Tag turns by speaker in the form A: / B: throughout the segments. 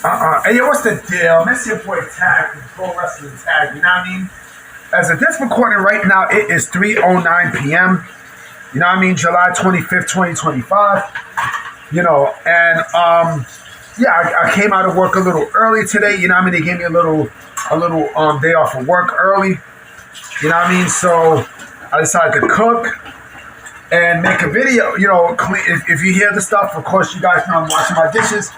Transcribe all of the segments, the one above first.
A: Hey, yo, what's the deal? Miss your boy Tag from Pro Wrestling Tag, you know what I mean? As of this recording right now, it is 3:09 p.m. You know what I mean? July 25th, 2025. You know, and yeah, I came out of work a little early today, you know what I mean? They gave me a little day off of work early. You know what I mean? So I decided to cook and make a video, you know, if you hear the stuff, of course you guys know I'm washing my dishes.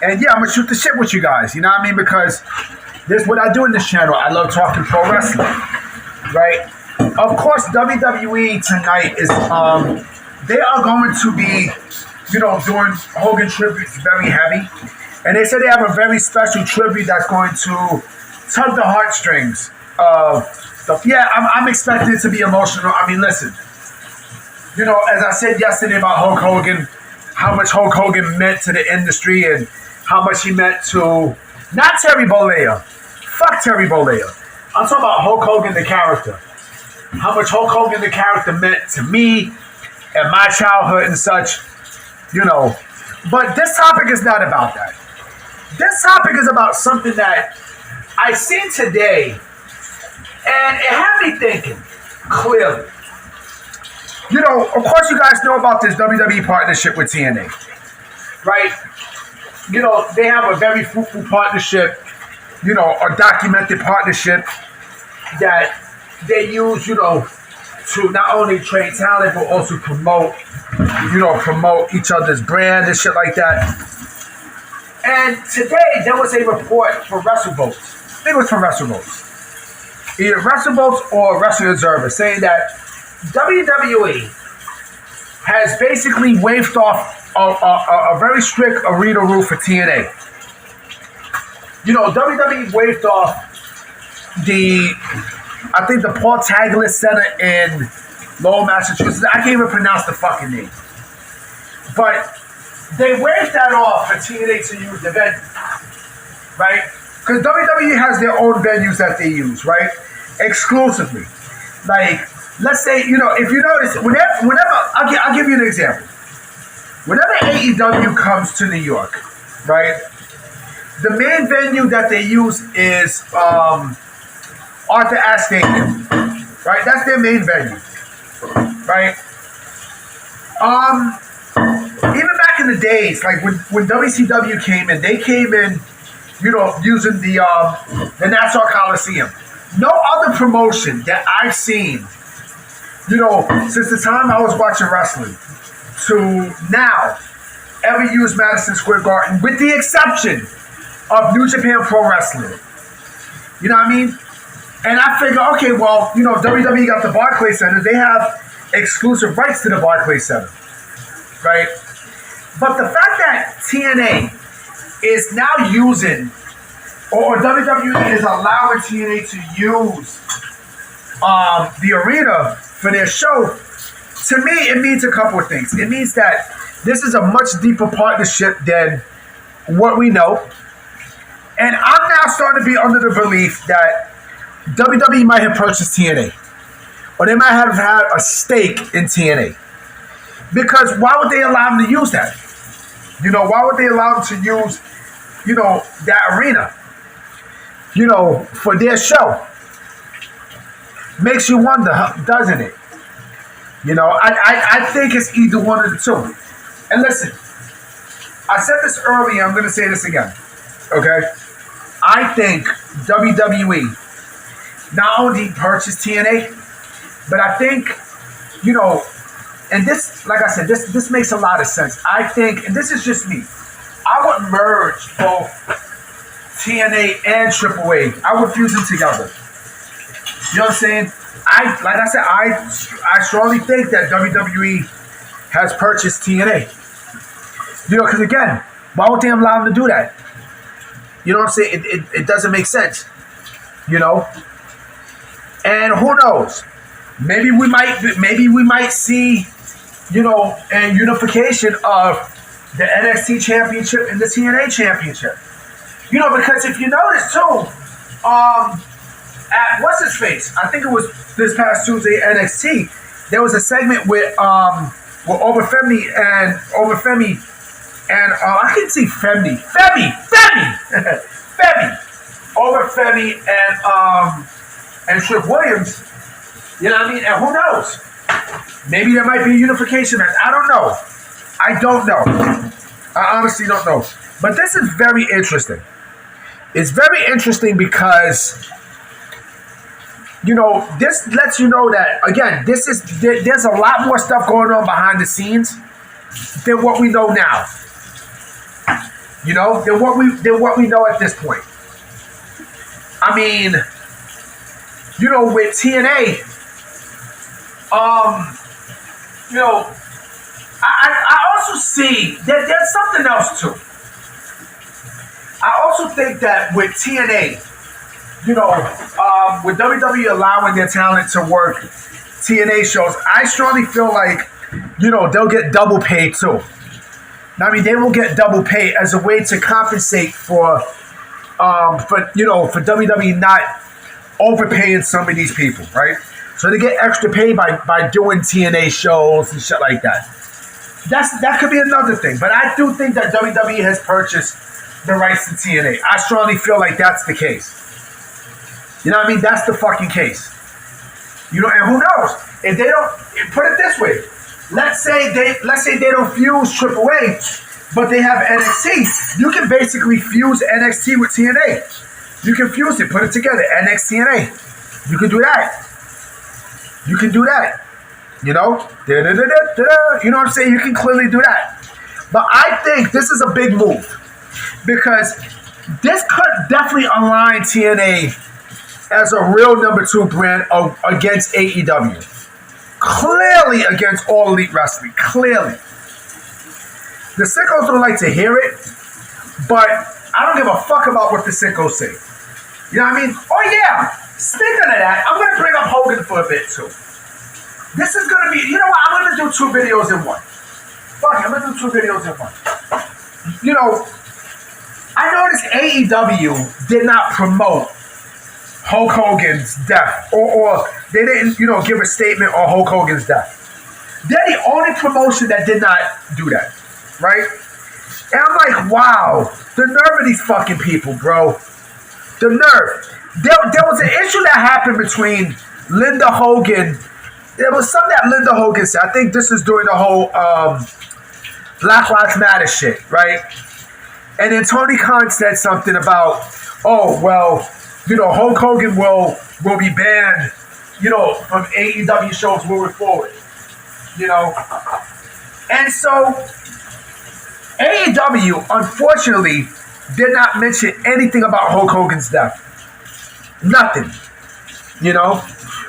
A: And yeah, I'm gonna shoot the shit with you guys, you know what I mean? Because this is what I do in this channel. I love talking pro wrestling, right? Of course, WWE tonight is they are going to be, you know, doing Hogan tributes very heavy, and they said they have a very special tribute that's going to tug the heartstrings of stuff. Yeah, I'm expecting it to be emotional. I mean, listen, you know, as I said yesterday about Hulk Hogan, how much Hulk Hogan meant to the industry and how much he meant to, not Terry Bollea. Fuck Terry Bollea. I'm talking about Hulk Hogan, the character. How much Hulk Hogan, the character, meant to me and my childhood and such, you know. But this topic is not about that. This topic is about something that I seen today, and it had me thinking clearly. You know, of course you guys know about this WWE partnership with TNA, right? You know, they have a very fruitful partnership, you know, a documented partnership that they use, you know, to not only train talent, but also promote each other's brand and shit like that. And today, there was a report for WrestleVotes. I think it was from WrestleVotes. Either WrestleVotes or Wrestling Observer saying that WWE has basically waived off a very strict arena rule for TNA. You know, WWE waived off I think the Paul Tsongas Center in Lowell, Massachusetts. I can't even pronounce the fucking name. But they waived that off for TNA to use the venue, right? Because WWE has their own venues that they use, right? Exclusively. Like, let's say, you know, if you notice, whenever I'll give you an example. Whenever AEW comes to New York, right, the main venue that they use is Arthur Ashe Stadium, right? That's their main venue, right? Even back in the days, like when WCW came in, they came in, you know, using the Nassau Coliseum. No other promotion that I've seen, you know, since the time I was watching wrestling to now, ever use Madison Square Garden, with the exception of New Japan Pro Wrestling. You know what I mean? And I figure, okay, well, you know, WWE got the Barclays Center. They have exclusive rights to the Barclays Center, right? But the fact that TNA is now using, or WWE is allowing TNA to use the arena for their show, to me, it means a couple of things. It means that this is a much deeper partnership than what we know. And I'm now starting to be under the belief that WWE might have purchased TNA. Or they might have had a stake in TNA. Because why would they allow them to use that? You know, why would they allow them to use, you know, that arena, you know, for their show? Makes you wonder, doesn't it? You know, I think it's either one of the two. And listen, I said this earlier, I'm going to say this again, okay? I think WWE not only purchased TNA, but I think, you know, and this, like I said, this makes a lot of sense. I think, and this is just me, I would merge both TNA and AAA. I would fuse them together. You know what I'm saying? I strongly think that WWE has purchased TNA. You know, because again, why would they allow them to do that? You know what I'm saying? It doesn't make sense. You know? And who knows? Maybe we might see, you know, a unification of the NXT Championship and the TNA Championship. You know, because if you notice too, at what's his face? I think it was this past Tuesday NXT. There was a segment with Overfemi And I can see Femi over Femi and Trick Williams. You know what I mean? And who knows? Maybe there might be a unification match. I don't know. I honestly don't know. But this is very interesting. It's very interesting because, this lets you know that, again, there's a lot more stuff going on behind the scenes than what we know now. Than what we know at this point. I mean, with TNA, I also see that there's something else too. I also think that with TNA, with WWE allowing their talent to work TNA shows, I strongly feel like, they'll get double pay too. I mean, they will get double pay as a way to compensate for WWE not overpaying some of these people, right? So they get extra pay by doing TNA shows and shit like that. That could be another thing. But I do think that WWE has purchased the rights to TNA. I strongly feel like that's the case. You know what I mean? That's the fucking case. And who knows? If they don't, put it this way. Let's say they don't fuse AAA, but they have NXT. You can basically fuse NXT with TNA. You can fuse it, put it together, NXT TNA. You can do that. You know what I'm saying? You can clearly do that. But I think this is a big move because this could definitely align TNA as a real number 2 brand against AEW. Clearly against All Elite Wrestling. Clearly. The sickos don't like to hear it, but I don't give a fuck about what the sickos say. You know what I mean? Oh yeah. Speaking of that, I'm going to bring up Hogan for a bit too. This is going to be, I'm going to do 2 videos in one. Fuck it, I'm going to do 2 videos in one. I noticed AEW did not promote Hulk Hogan's death, or they didn't, give a statement on Hulk Hogan's death. They're the only promotion that did not do that, right? And I'm like, wow, the nerve of these fucking people, bro. The nerve. There was an issue that happened between Linda Hogan. There was something that Linda Hogan said. I think this is during the whole Black Lives Matter shit, right? And then Tony Khan said something about, Hulk Hogan will be banned, from AEW shows moving forward. And so AEW, unfortunately, did not mention anything about Hulk Hogan's death. Nothing.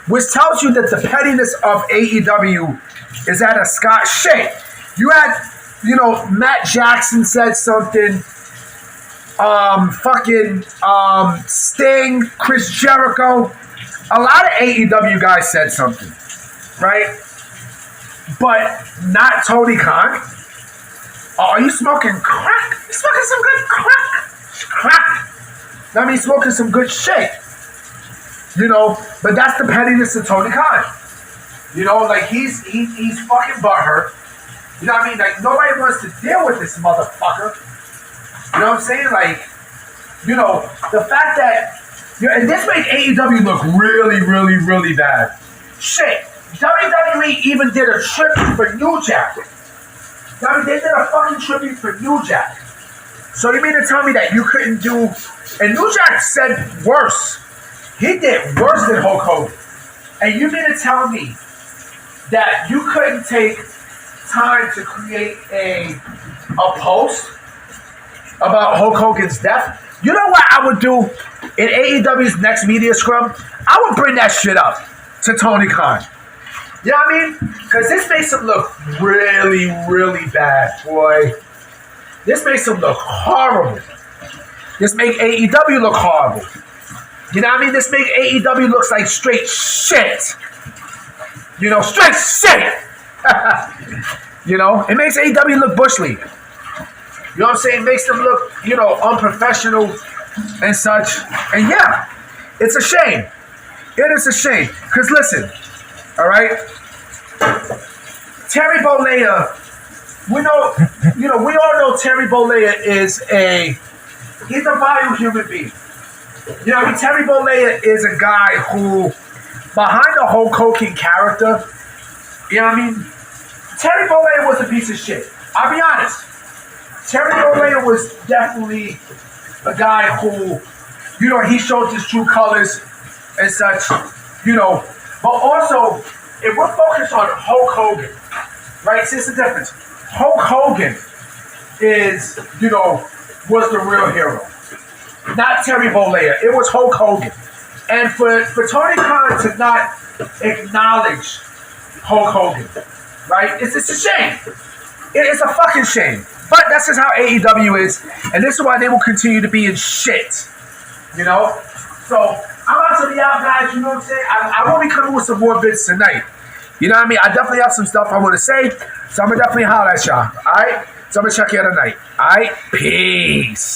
A: Which tells you that the pettiness of AEW is at a Scott shit. You had, Matt Jackson said something. Sting, Chris Jericho. A lot of AEW guys said something, right? But not Tony Khan. Are you smoking crack? You smoking some good crack? That means smoking some good shit. But that's the pettiness of Tony Khan. He's fucking butthurt. You know what I mean? Like, nobody wants to deal with this motherfucker. You know what I'm saying? The fact that, and this made AEW look really, really, really bad. Shit. WWE even did a tribute for New Jack. They did a fucking tribute for New Jack. So you mean to tell me that you couldn't do, and New Jack said worse. He did worse than Hulk Hogan. And you mean to tell me that you couldn't take time to create a post about Hulk Hogan's death? You know what I would do in AEW's next media scrum? I would bring that shit up to Tony Khan. You know what I mean? Because this makes him look really, really bad, boy. This makes him look horrible. This make AEW look horrible. You know what I mean? This make AEW looks like straight shit. Straight shit. It makes AEW look bush league. You know what I'm saying? It makes them look, unprofessional and such. And yeah, it's a shame. It is a shame. Because listen, all right? Terry Bollea we know, we all know Terry Bollea he's a vile human being. Terry Bollea is a guy who, behind the Hulk Hogan character, Terry Bollea was a piece of shit. I'll be honest. Terry Bollea was definitely a guy who, he showed his true colors and such, But also, if we're focused on Hulk Hogan, right? See, it's the difference. Hulk Hogan was the real hero. Not Terry Bollea. It was Hulk Hogan. And for Tony Khan to not acknowledge Hulk Hogan, right? It's a shame. It's a fucking shame. But that's just how AEW is. And this is why they will continue to be in shit. So I'm about to be out, guys. You know what I'm saying? I will be coming with some more bits tonight. You know what I mean? I definitely have some stuff I want to say. So I'm going to definitely holler at y'all. All right? So I'm going to check you out tonight. All right? Peace.